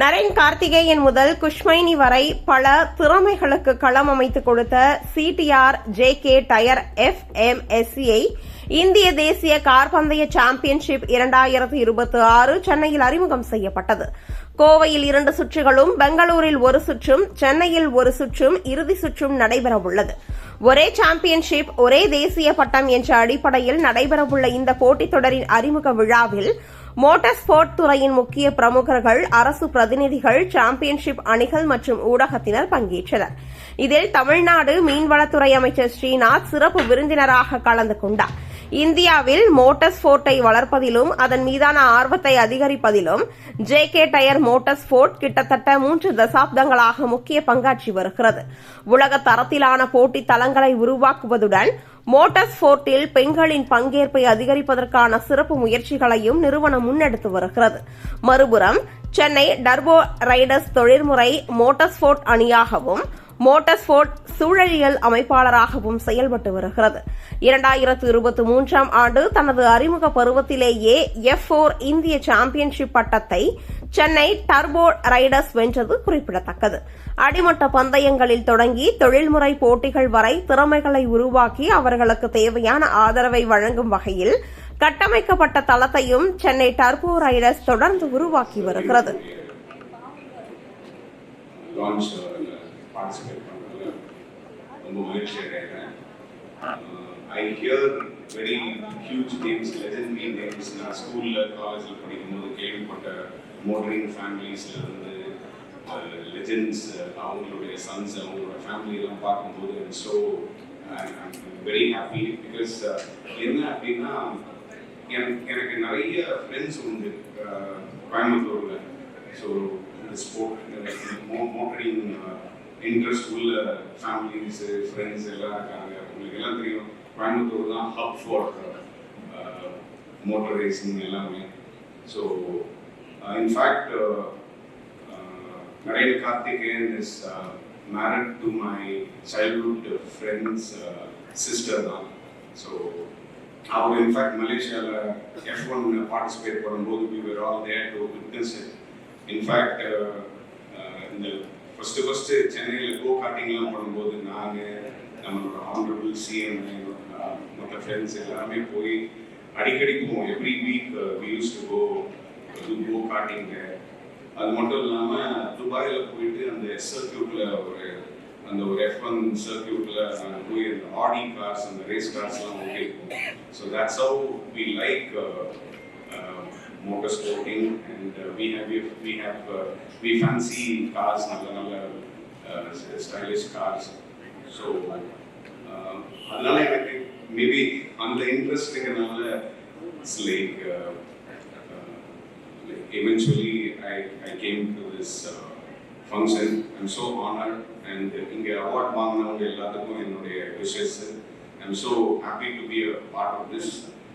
நரேன் கார்த்திகேயன் முதல் குஷ்மைனி வரை பல திறமைகளுக்கு களம் அமைத்துக் கொடுத்த சிடிஆர் ஜேகே டயர் FMSCஐ இந்திய தேசிய கார்பந்தய சாம்பியன்ஷிப் 2026 சென்னையில் அறிமுகம் செய்யப்பட்டது. கோவையில் 2 சுற்றுகளும், பெங்களூரில் 1 சுற்றும், சென்னையில் 1 சுற்றும், இறுதி சுற்றும் நடைபெறவுள்ளது. ஒரே சாம்பியன்ஷிப், ஒரே தேசிய பட்டம் என்ற அடிப்படையில் நடைபெறவுள்ள இந்த போட்டித் தொடரின் அறிமுக விழாவில் மோட்டார் ஸ்போர்ட் துறையின் முக்கிய பிரமுகர்கள், அரசு பிரதிநிதிகள், சாம்பியன்ஷிப் அணிகள் மற்றும் ஊடகத்தினர் பங்கேற்றனர். இதில் தமிழ்நாடு மீன்வளத்துறை அமைச்சர் ஸ்ரீநாத் சிறப்பு விருந்தினராக கலந்து கொண்டார். இந்தியாவில் மோட்டார் ஸ்போர்ட்டை வளர்ப்பதிலும் அதன் மீதான ஆர்வத்தை அதிகரிப்பதிலும் ஜேகே டயர் மோட்டார் ஸ்போர்ட் கிட்டத்தட்ட 3 தசாப்தங்களாக முக்கிய பங்காற்றி வருகிறது. உலக தரத்திலான போட்டி தளங்களை உருவாக்குவதுடன் மோட்டார் ஸ்போர்ட்டில் பெண்களின் பங்கேற்பை அதிகரிப்பதற்கான சிறப்பு முயற்சிகளையும் நிறுவனம் முன்னெடுத்து வருகிறது. மறுபுறம் சென்னை டர்போ ரைடர்ஸ் தொழில்முறை மோட்டார் ஸ்போர்ட் அணியாகவும் மோட்டார் ஸ்போர்ட் சூழலியல் அமைப்பாளராகவும் செயல்பட்டு வருகிறது. 2023ஆம் ஆண்டு தனது அறிமுக பருவத்திலேயே F4 இந்திய சாம்பியன்ஷிப் பட்டத்தை சென்னை டர்போ ரைடர்ஸ் வென்றது குறிப்பிடத்தக்கது. அடிமட்ட பந்தயங்களில் தொடங்கி தொழில்முறை போட்டிகள் வரை திறமைகளை உருவாக்கி அவர்களுக்கு தேவையான ஆதரவை வழங்கும் வகையில் கட்டமைக்கப்பட்ட தளத்தையும் சென்னை டர்போ ரைடர்ஸ் தொடர்ந்து உருவாக்கி வருகிறது. I hear very huge names, legendary names. நான் ஸ்கூல்ல காலேஜ்ல படிக்கும்போது கேள்விப்பட்ட மோட்டரிங் ஃபேமிலிஸ்ல இருந்து லெஜெண்ட்ஸ், அவங்களுடைய சன்ஸ், அவங்களோட ஃபேமிலி எல்லாம் பார்க்கும்போது so I'm very happy. Because என்ன அப்படின்னா எனக்கு நிறைய ஃப்ரெண்ட்ஸ் உண்டு கோயம்புத்தூர்ல. ஸோ இந்த ஸ்போர்ட் மோட்டரிங் இன்ட்ரெஸ்ட் உள்ள ஃபேமிலிஸ், ஃப்ரெண்ட்ஸ் எல்லாம் இருக்காங்க. உங்களுக்கு எல்லாம் தெரியும், கோயம்புத்தூர் தான் ஹப் ஃபார் மோட்டர் ரேசிங் எல்லாமே. So in fact Naren Karthikeyan is married to my childhood friends sister தான். ஸோ அவர் இன்ஃபேக்ட் மலேசியாவில் F1 பார்ட்டிசிபேட் பண்ணும்போது we were all there to witness it. In fact இந்த ஃபர்ஸ்ட் சென்னையில் கோ கார்ட்டிங்லாம் பண்ணும்போது நாங்கள், நம்மளோட ஆனரபிள் சிஎம், மற்ற ஃப்ரெண்ட்ஸ் எல்லாமே போய் அடிக்கடி போவோம். Every week we use to go karting. அது மட்டும் இல்லாமல் துபாயில் போயிட்டு அந்த சர்க்கியூட்டில் ஒரு F1 சர்க்கியூட்டில் நாங்கள் போய் அந்த ஆடி கார்ஸ், அந்த ரேஸ் கார்ஸ்லாம் ஓட்டிருக்கோம். So that's how we like motor sporting, and we fancy cars, nalla stylish cars. So adala enakku maybe on the interest inganaala it's like eventually I came to this function. I'm so honored, and inga award vaangnavanga elladhukkum ennoda wishes. I'm so happy to be a part of this.